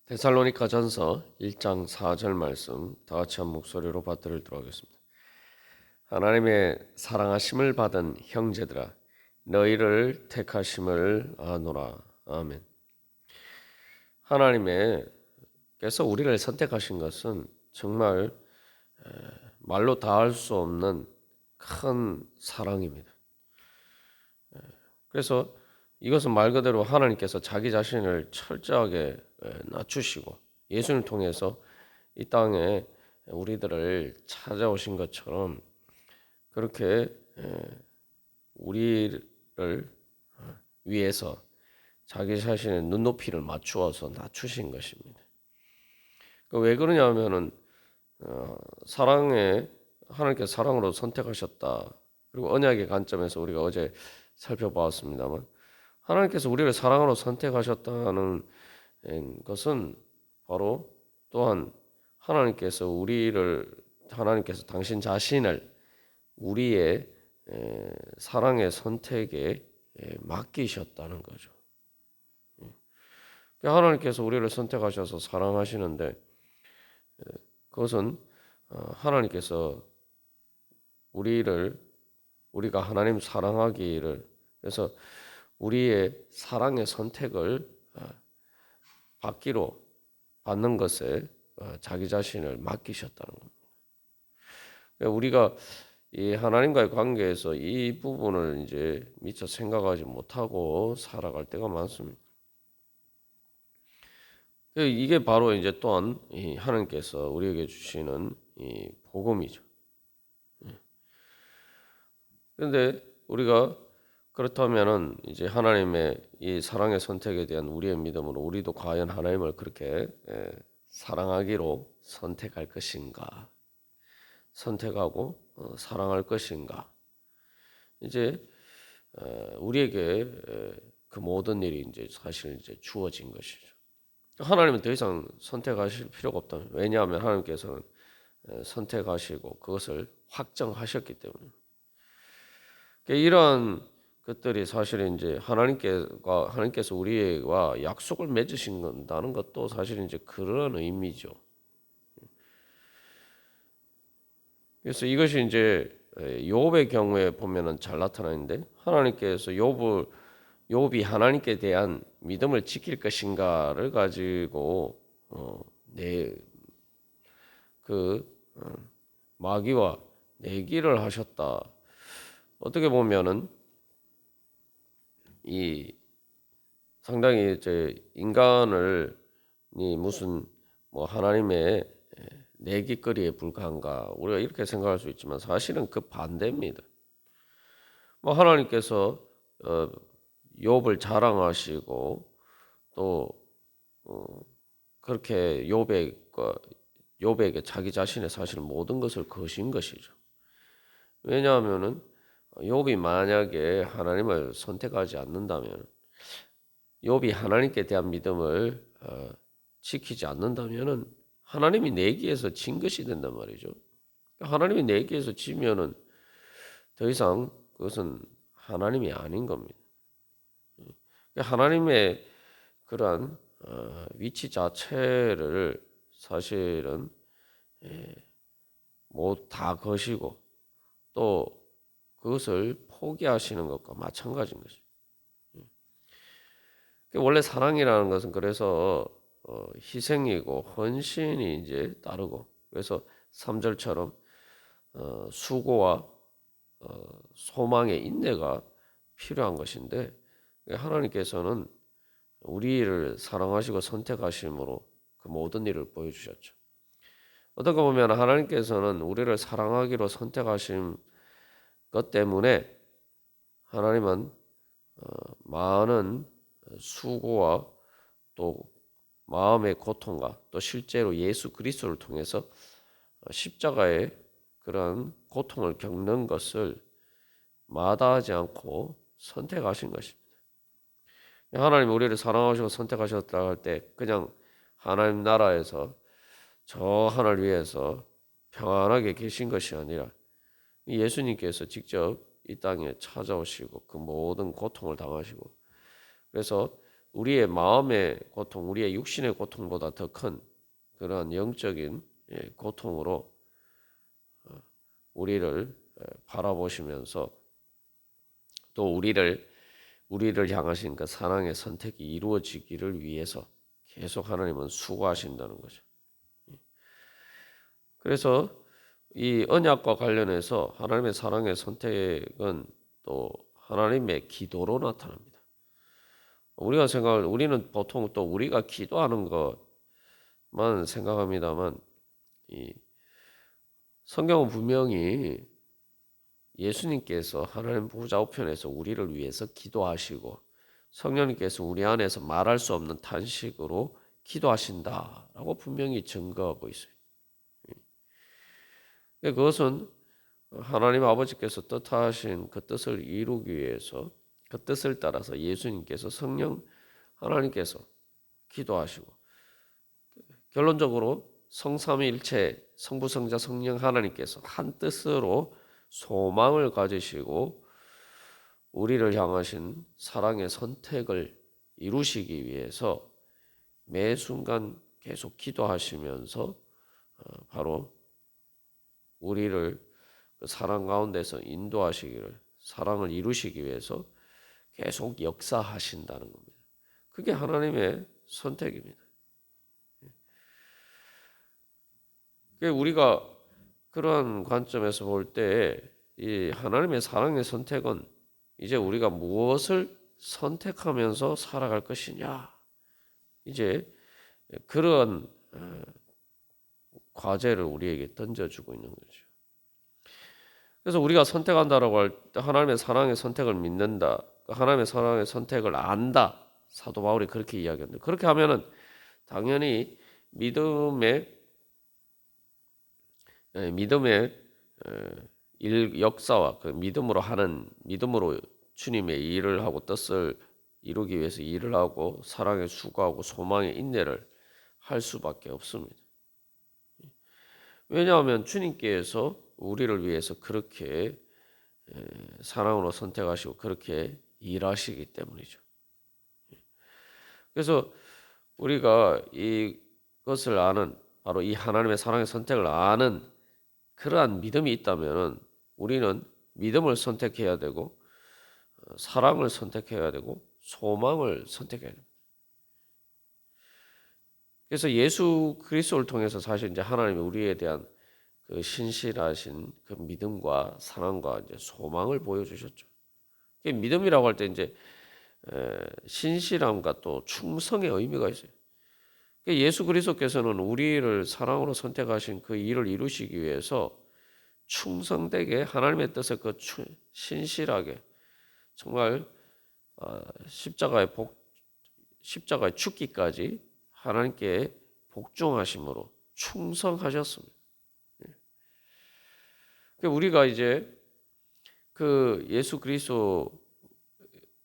데살로니가전서 1장 4절 말씀 다 같이 한 목소리로 받들도록 하겠습니다. 하나님의 사랑하심을 받은 형제들아 너희를 택하심을 아노라. 아멘. 하나님께서 우리를 선택하신 것은 정말 말로 다할 수 없는 큰 사랑입니다. 그래서 이것은 말 그대로 하나님께서 자기 자신을 철저하게 낮추시고 예수를 통해서 이 땅에 우리들을 찾아오신 것처럼 그렇게 우리를 위해서 자기 자신의 눈높이를 맞추어서 낮추신 것입니다. 왜 그러냐면은 사랑에 하나님께서 사랑으로 선택하셨다. 그리고 언약의 관점에서 우리가 어제 살펴보았습니다만 하나님께서 우리를 사랑으로 선택하셨다는 것은 바로 또한 하나님께서 당신 자신을 우리의 사랑의 선택에 맡기셨다는 거죠. 하나님께서 우리를 선택하셔서 사랑하시는데 그것은 하나님께서 우리가 하나님 사랑하기를 그래서 우리의 사랑의 선택을 받는 것에 자기 자신을 맡기셨다는 겁니다. 우리가 이 하나님과의 관계에서 이 부분을 이제 미처 생각하지 못하고 살아갈 때가 많습니다. 이게 바로 이제 또한 이 하나님께서 우리에게 주시는 이 복음이죠. 그런데 우리가 그렇다면은 이제 하나님의 이 사랑의 선택에 대한 우리의 믿음으로 우리도 과연 하나님을 그렇게 사랑하기로 선택할 것인가? 선택하고 사랑할 것인가? 이제 우리에게 그 모든 일이 이제 사실 이제 주어진 것이죠. 하나님은 더 이상 선택하실 필요가 없다. 왜냐하면 하나님께서는 선택하시고 그것을 확정하셨기 때문에. 이러한 것들이 사실 이제 하나님께서 우리와 약속을 맺으신다는 것도 사실 이제 그런 의미죠. 그래서 이것이 이제 욥의 경우에 보면은 잘 나타나는데 하나님께서 욥이 하나님께 대한 믿음을 지킬 것인가를 가지고 마귀와 내기를 하셨다. 어떻게 보면은 이 상당히 이제 인간을 무슨 뭐 하나님의 내기거리에 불과한가 우리가 이렇게 생각할 수 있지만 사실은 그 반대입니다. 뭐 하나님께서 욥을 자랑하시고 또 그렇게 욥에게 자기 자신의 사실 모든 것을 거신 것이죠. 왜냐하면은 욥이 만약에 하나님을 선택하지 않는다면 욥이 하나님께 대한 믿음을 지키지 않는다면은 하나님이 내기에서 진 것이 된단 말이죠. 하나님이 내기에서 지면은 더 이상 그것은 하나님이 아닌 겁니다. 하나님의 그러한 위치 자체를 사실은 못 다 거시고 또 그것을 포기하시는 것과 마찬가지인 것입니다. 원래 사랑이라는 것은 그래서 희생이고 헌신이 이제 따르고 그래서 3절처럼 수고와 소망의 인내가 필요한 것인데 하나님께서는 우리를 사랑하시고 선택하심으로 그 모든 일을 보여주셨죠. 어떻게 보면 하나님께서는 우리를 사랑하기로 선택하신 것 때문에 하나님은 많은 수고와 또 마음의 고통과 또 실제로 예수 그리스도를 통해서 십자가의 그런 고통을 겪는 것을 마다하지 않고 선택하신 것입니다. 하나님 우리를 사랑하시고 선택하셨다고 할 때 그냥 하나님 나라에서 저 하늘 위에서 평안하게 계신 것이 아니라 예수님께서 직접 이 땅에 찾아오시고 그 모든 고통을 당하시고 그래서 우리의 마음의 고통, 우리의 육신의 고통보다 더 큰 그런 영적인 고통으로 우리를 바라보시면서 또 우리를 향하신 그 사랑의 선택이 이루어지기를 위해서 계속 하나님은 수고하신다는 거죠. 그래서 이 언약과 관련해서 하나님의 사랑의 선택은 또 하나님의 기도로 나타납니다. 우리는 보통 또 우리가 기도하는 것만 생각합니다만 이 성경은 분명히 예수님께서 하나님 보좌 우편에서 우리를 위해서 기도하시고 성령님께서 우리 안에서 말할 수 없는 탄식으로 기도하신다라고 분명히 증거하고 있어요. 그것은 하나님 아버지께서 뜻하신 그 뜻을 이루기 위해서 그 뜻을 따라서 예수님께서 성령 하나님께서 기도하시고 결론적으로 성삼위일체 성부 성자 성령 하나님께서 한 뜻으로 소망을 가지시고 우리를 향하신 사랑의 선택을 이루시기 위해서 매 순간 계속 기도하시면서 바로 우리를 그 사랑 가운데서 인도하시기를 사랑을 이루시기 위해서 계속 역사하신다는 겁니다. 그게 하나님의 선택입니다. 우리가 그러한 관점에서 볼 때 이 하나님의 사랑의 선택은 이제 우리가 무엇을 선택하면서 살아갈 것이냐 이제 그런 과제를 우리에게 던져주고 있는 거죠. 그래서 우리가 선택한다라고 할 때 하나님의 사랑의 선택을 믿는다, 하나님의 사랑의 선택을 안다. 사도 바울이 그렇게 이야기합니다. 그렇게 하면은 당연히 믿음의 역사와 그 믿음으로 주님의 일을 하고 뜻을 이루기 위해서 일을 하고 사랑에 수고하고 소망에 인내를 할 수밖에 없습니다. 왜냐하면 주님께서 우리를 위해서 그렇게 사랑으로 선택하시고 그렇게 일하시기 때문이죠. 그래서 우리가 이것을 아는 바로 이 하나님의 사랑의 선택을 아는 그러한 믿음이 있다면 우리는 믿음을 선택해야 되고 사랑을 선택해야 되고 소망을 선택해야 됩니다. 그래서 예수 그리스도를 통해서 사실 이제 하나님이 우리에 대한 그 신실하신 그 믿음과 사랑과 이제 소망을 보여주셨죠. 믿음이라고 할 때 이제 신실함과 또 충성의 의미가 있어요. 예수 그리스도께서는 우리를 사랑으로 선택하신 그 일을 이루시기 위해서 충성되게 하나님의 뜻에 신실하게 정말 십자가의 죽기까지 하나님께 복종하심으로 충성하셨습니다. 우리가 이제 그 예수 그리스도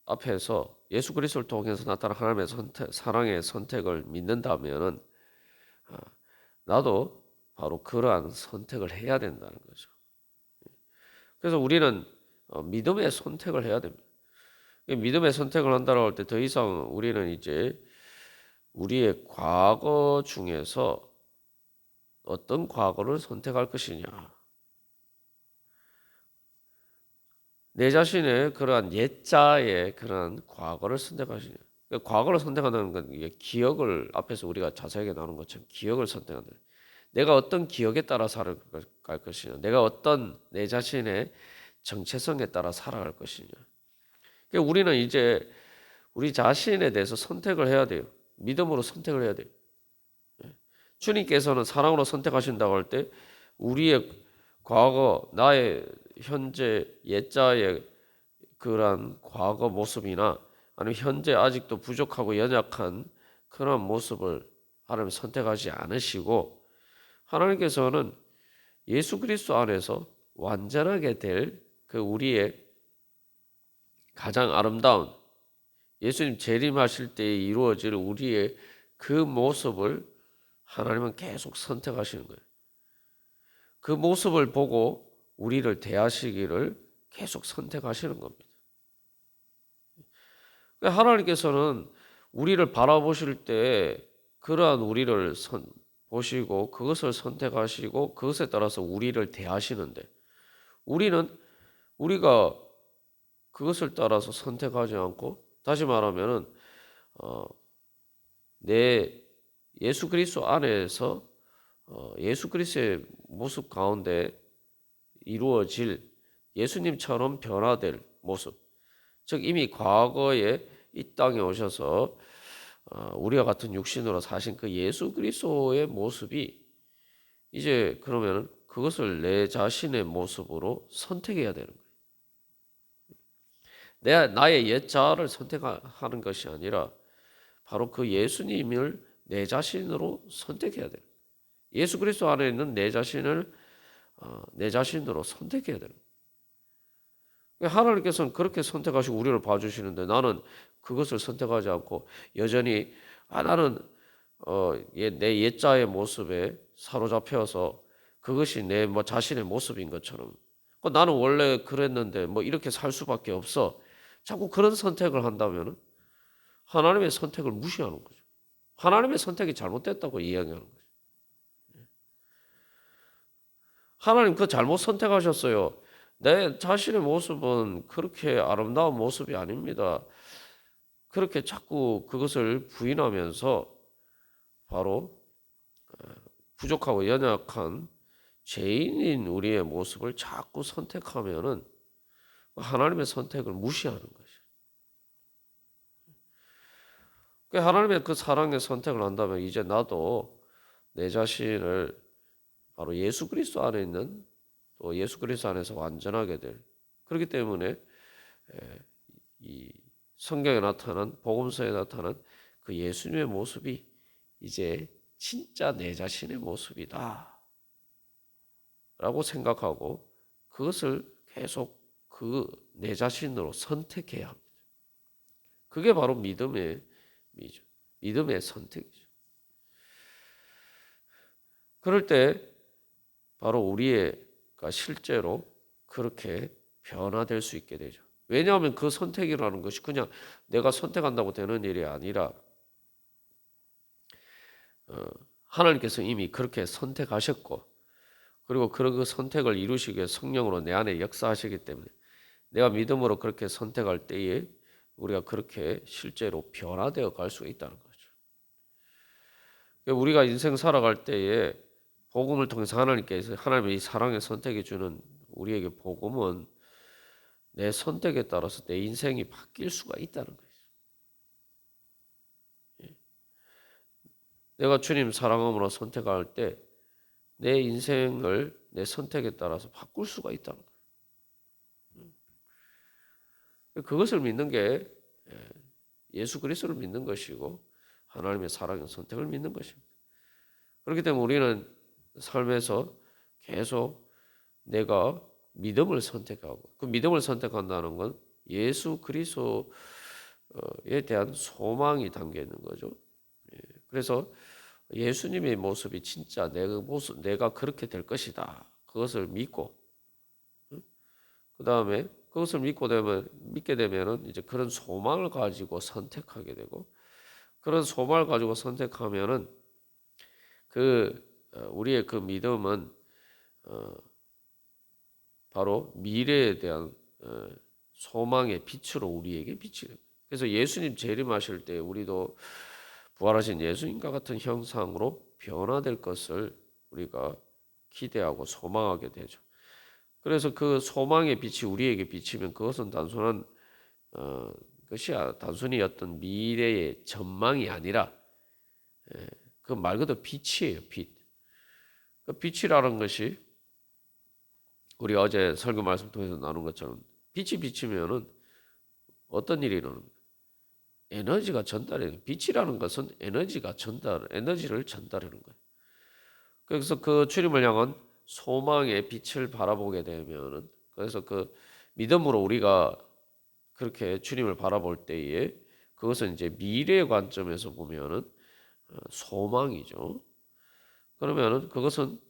앞에서 예수 그리스도를 통해서 나타난 하나님의 사랑의 선택을 믿는다면 나도 바로 그러한 선택을 해야 된다는 거죠. 그래서 우리는 믿음의 선택을 해야 됩니다. 믿음의 선택을 한다고 할 때 더 이상 우리는 이제 우리의 과거 중에서 어떤 과거를 선택할 것이냐, 내 자신의 그러한 옛자의 그런 과거를 선택하시냐. 과거를 선택한다는 건 이게 기억을 앞에서 우리가 자세하게 나눈 것처럼 기억을 선택한다. 내가 어떤 기억에 따라 살아갈 것이냐, 내가 어떤 내 자신의 정체성에 따라 살아갈 것이냐. 우리는 이제 우리 자신에 대해서 선택을 해야 돼요. 믿음으로 선택을 해야 돼요. 주님께서는 사랑으로 선택하신다고 할 때 우리의 과거, 나의 현재 옛자의 그러한 과거 모습이나 아니면 현재 아직도 부족하고 연약한 그런 모습을 하나님 선택하지 않으시고 하나님께서는 예수 그리스도 안에서 완전하게 될 그 우리의 가장 아름다운 예수님 재림하실 때에 이루어질 우리의 그 모습을 하나님은 계속 선택하시는 거예요. 그 모습을 보고 우리를 대하시기를 계속 선택하시는 겁니다. 하나님께서는 우리를 바라보실 때 그러한 우리를 보시고 그것을 선택하시고 그것에 따라서 우리를 대하시는데 우리가 그것을 따라서 선택하지 않고 다시 말하면은 어, 내 예수 그리스도 안에서 예수 그리스도의 모습 가운데 이루어질 예수님처럼 변화될 모습, 즉 이미 과거에 이 땅에 오셔서 우리와 같은 육신으로 사신 그 예수 그리스도의 모습이 이제 그러면은 그것을 내 자신의 모습으로 선택해야 되는 거예요. 나의 옛 자아를 선택하는 것이 아니라 바로 그 예수님을 내 자신으로 선택해야 돼요. 예수 그리스도 안에 있는 내 자신을 내 자신으로 선택해야 돼요. 하나님께서는 그렇게 선택하시고 우리를 봐주시는데 나는 그것을 선택하지 않고 여전히 나는 내 옛자의 모습에 사로잡혀서 그것이 내 자신의 모습인 것처럼 나는 원래 그랬는데 이렇게 살 수밖에 없어. 자꾸 그런 선택을 한다면 하나님의 선택을 무시하는 거죠. 하나님의 선택이 잘못됐다고 이야기하는 거죠. 하나님 그 잘못 선택하셨어요. 내 자신의 모습은 그렇게 아름다운 모습이 아닙니다. 그렇게 자꾸 그것을 부인하면서 바로 부족하고 연약한 죄인인 우리의 모습을 자꾸 선택하면은 하나님의 선택을 무시하는 것이죠. 하나님의 그 사랑의 선택을 한다면 이제 나도 내 자신을 바로 예수 그리스도 안에 있는 또 예수 그리스도 안에서 완전하게 될 그렇기 때문에 이 성경에 나타난 복음서에 나타난 그 예수님의 모습이 이제 진짜 내 자신의 모습이다 라고 생각하고 그것을 계속 그 내 자신으로 선택해야 합니다. 그게 바로 믿음의 선택이죠. 그럴 때 바로 우리가 실제로 그렇게 변화될 수 있게 되죠. 왜냐하면 그 선택이라는 것이 그냥 내가 선택한다고 되는 일이 아니라 하나님께서 이미 그렇게 선택하셨고 그리고 그 선택을 이루시기 위해 성령으로 내 안에 역사하시기 때문에 내가 믿음으로 그렇게 선택할 때에 우리가 그렇게 실제로 변화되어 갈 수가 있다는 거죠. 우리가 인생 살아갈 때에 복음을 통해서 하나님의 이 사랑의 선택해 주는 우리에게 복음은 내 선택에 따라서 내 인생이 바뀔 수가 있다는 거예요. 내가 주님 사랑함으로 선택할 때 내 인생을 내 선택에 따라서 바꿀 수가 있다는 거예요. 그것을 믿는 게 예수 그리스도를 믿는 것이고 하나님의 사랑의 선택을 믿는 것입니다. 그렇기 때문에 우리는 삶에서 계속 내가 믿음을 선택하고 그 믿음을 선택한다는 건 예수 그리스도에 대한 소망이 담겨 있는 거죠. 그래서 예수님의 모습이 진짜 내가 그렇게 될 것이다. 그것을 믿고 그 다음에 그것을 믿게 되면은 이제 그런 소망을 가지고 선택하게 되고 그런 소망을 가지고 선택하면은 우리의 그 믿음은 바로 미래에 대한 소망의 빛으로 우리에게 비치는 거예요. 그래서 예수님 재림하실 때 우리도 부활하신 예수님과 같은 형상으로 변화될 것을 우리가 기대하고 소망하게 되죠. 그래서 그 소망의 빛이 우리에게 비치면 그것은 단순한 단순히 어떤 미래의 전망이 아니라 그 말 그대로 빛이에요. 빛. 그 빛이라는 것이 우리 어제 설교 말씀 통해서 나눈 것처럼 빛이 비치면은 어떤 일이 일어납니까? 에너지가 전달해요. 빛이라는 것은 에너지를 전달하는 거예요. 그래서 그 주님을 향한 소망의 빛을 바라보게 되면은 그래서 그 믿음으로 우리가 그렇게 주님을 바라볼 때에 그것은 이제 미래의 관점에서 보면은 소망이죠. 그러면은 그것은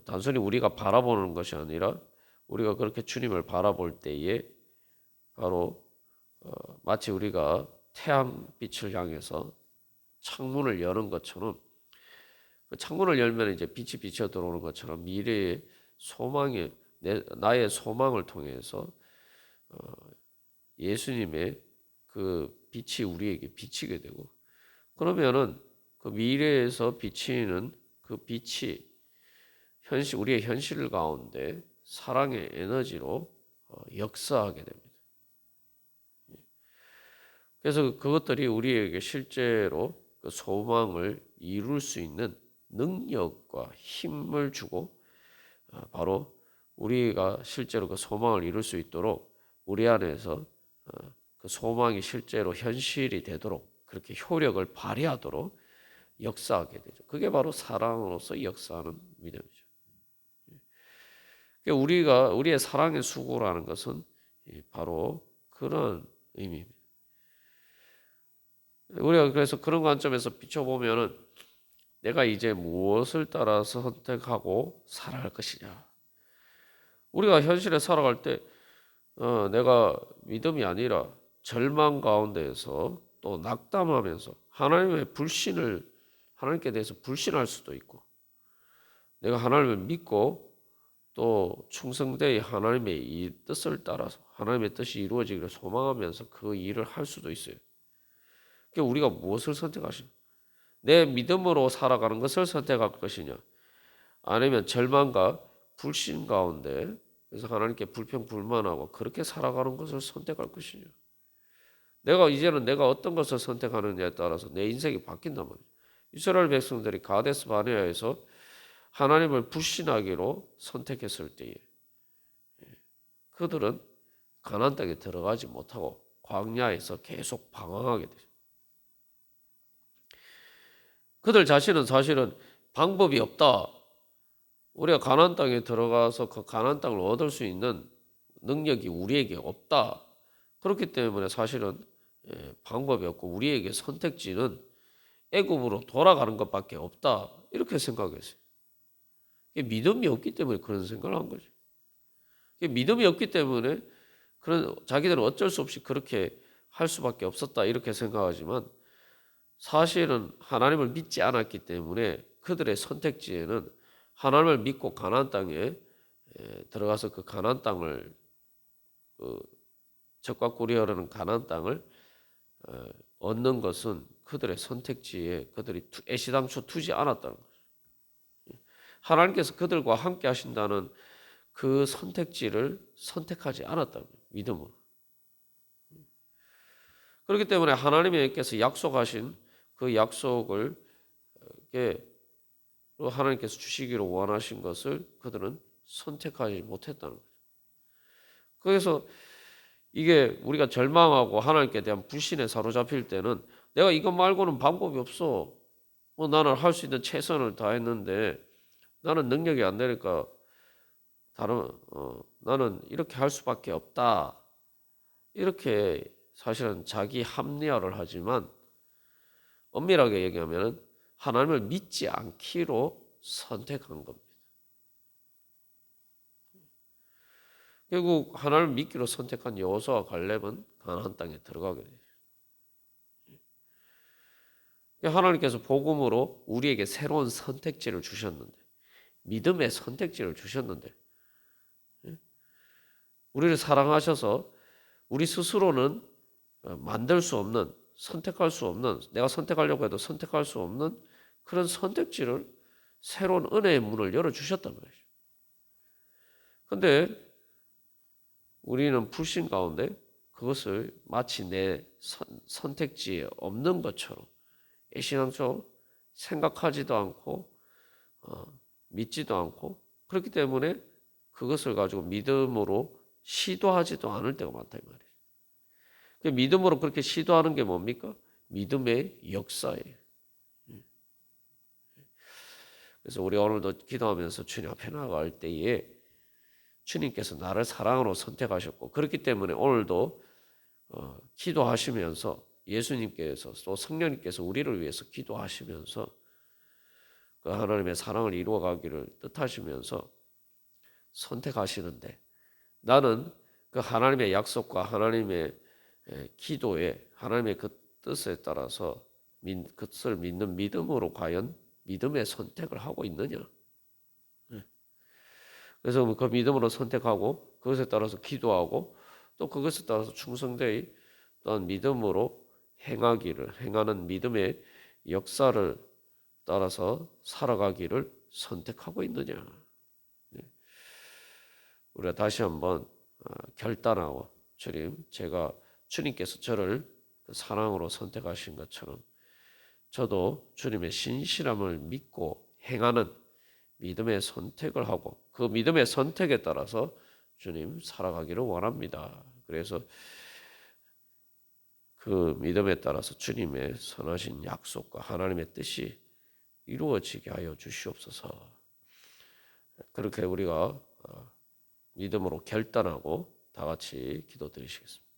단순히 우리가 바라보는 것이 아니라 우리가 그렇게 주님을 바라볼 때에 바로 마치 우리가 태양빛을 향해서 창문을 여는 것처럼 그 창문을 열면 이제 빛이 비쳐 들어오는 것처럼 미래의 소망의 나의 소망을 통해서 예수님의 그 빛이 우리에게 비치게 되고 그러면은 그 미래에서 비치는 그 빛이 우리의 현실 가운데 사랑의 에너지로 역사하게 됩니다. 그래서 그것들이 우리에게 실제로 그 소망을 이룰 수 있는 능력과 힘을 주고 바로 우리가 실제로 그 소망을 이룰 수 있도록 우리 안에서 그 소망이 실제로 현실이 되도록 그렇게 효력을 발휘하도록 역사하게 되죠. 그게 바로 사랑으로서 역사하는 믿음이죠. 우리의 사랑의 수고라는 것은 바로 그런 의미입니다. 우리가 그래서 그런 관점에서 비춰보면은 내가 이제 무엇을 따라서 선택하고 살아갈 것이냐. 우리가 현실에 살아갈 때 내가 믿음이 아니라 절망 가운데에서 또 낙담하면서 하나님께 대해서 불신할 수도 있고 내가 하나님을 믿고 또 충성되이 하나님의 이 뜻을 따라서 하나님의 뜻이 이루어지기를 소망하면서 그 일을 할 수도 있어요. 그러니까 우리가 무엇을 선택하시냐? 내 믿음으로 살아가는 것을 선택할 것이냐? 아니면 절망과 불신 가운데 그래서 하나님께 불평불만하고 그렇게 살아가는 것을 선택할 것이냐? 이제는 내가 어떤 것을 선택하느냐에 따라서 내 인생이 바뀐단 말이에요. 이스라엘 백성들이 가데스 바네아에서 하나님을 불신하기로 선택했을 때에 그들은 가나안 땅에 들어가지 못하고 광야에서 계속 방황하게 되죠. 그들 자신은 사실은 방법이 없다. 우리가 가나안 땅에 들어가서 그 가나안 땅을 얻을 수 있는 능력이 우리에게 없다. 그렇기 때문에 사실은 방법이 없고 우리에게 선택지는 애굽으로 돌아가는 것밖에 없다. 이렇게 생각했어요. 믿음이 없기 때문에 그런 생각을 한 거죠. 믿음이 없기 때문에 자기들은 어쩔 수 없이 그렇게 할 수밖에 없었다. 이렇게 생각하지만 사실은 하나님을 믿지 않았기 때문에 그들의 선택지에는 하나님을 믿고 가나안 땅에 들어가서 그 가나안 땅을 적과 꿀이 흐르는 가나안 땅을 얻는 것은 그들의 선택지에 그들이 애시당초 두지 않았다는 거죠. 하나님께서 그들과 함께 하신다는 그 선택지를 선택하지 않았다는 거예요. 믿음으로. 그렇기 때문에 하나님께서 약속하신 그 약속을 하나님께서 주시기로 원하신 것을 그들은 선택하지 못했다는 거죠. 그래서 이게 우리가 절망하고 하나님께 대한 불신에 사로잡힐 때는 내가 이것 말고는 방법이 없어. 나는 할 수 있는 최선을 다했는데 나는 능력이 안 되니까 나는 이렇게 할 수밖에 없다. 이렇게 사실은 자기 합리화를 하지만 엄밀하게 얘기하면 하나님을 믿지 않기로 선택한 겁니다. 결국 하나님을 믿기로 선택한 여호수아와 갈렙은 가나안 땅에 들어가게 되죠. 하나님께서 복음으로 우리에게 새로운 선택지를 주셨는데 믿음의 선택지를 주셨는데 우리를 사랑하셔서 우리 스스로는 만들 수 없는 선택할 수 없는 내가 선택하려고 해도 선택할 수 없는 그런 선택지를 새로운 은혜의 문을 열어주셨단 말이죠. 그런데 우리는 불신 가운데 그것을 마치 내 선택지에 없는 것처럼 애시당초 생각하지도 않고 믿지도 않고 그렇기 때문에 그것을 가지고 믿음으로 시도하지도 않을 때가 많다 이 말이에요. 믿음으로 그렇게 시도하는 게 뭡니까? 믿음의 역사예요. 그래서 우리 오늘도 기도하면서 주님 앞에 나아갈 때에 주님께서 나를 사랑으로 선택하셨고 그렇기 때문에 오늘도 기도하시면서 예수님께서 또 성령님께서 우리를 위해서 기도하시면서 그 하나님의 사랑을 이루어가기를 뜻하시면서 선택하시는데 나는 그 하나님의 약속과 하나님의 기도에 하나님의 그 뜻에 따라서 그것을 믿는 믿음으로 과연 믿음의 선택을 하고 있느냐? 그래서 그 믿음으로 선택하고 그것에 따라서 기도하고 또 그것에 따라서 충성되이 또한 믿음으로 행하는 믿음의 역사를 따라서 살아가기를 선택하고 있느냐? 우리가 다시 한번 결단하고 제가 주님께서 저를 사랑으로 선택하신 것처럼 저도 주님의 신실함을 믿고 행하는 믿음의 선택을 하고 그 믿음의 선택에 따라서 주님 살아가기를 원합니다. 그래서 그 믿음에 따라서 주님의 선하신 약속과 하나님의 뜻이 이루어지게 하여 주시옵소서. 그렇게 우리가 믿음으로 결단하고 다 같이 기도드리시겠습니다.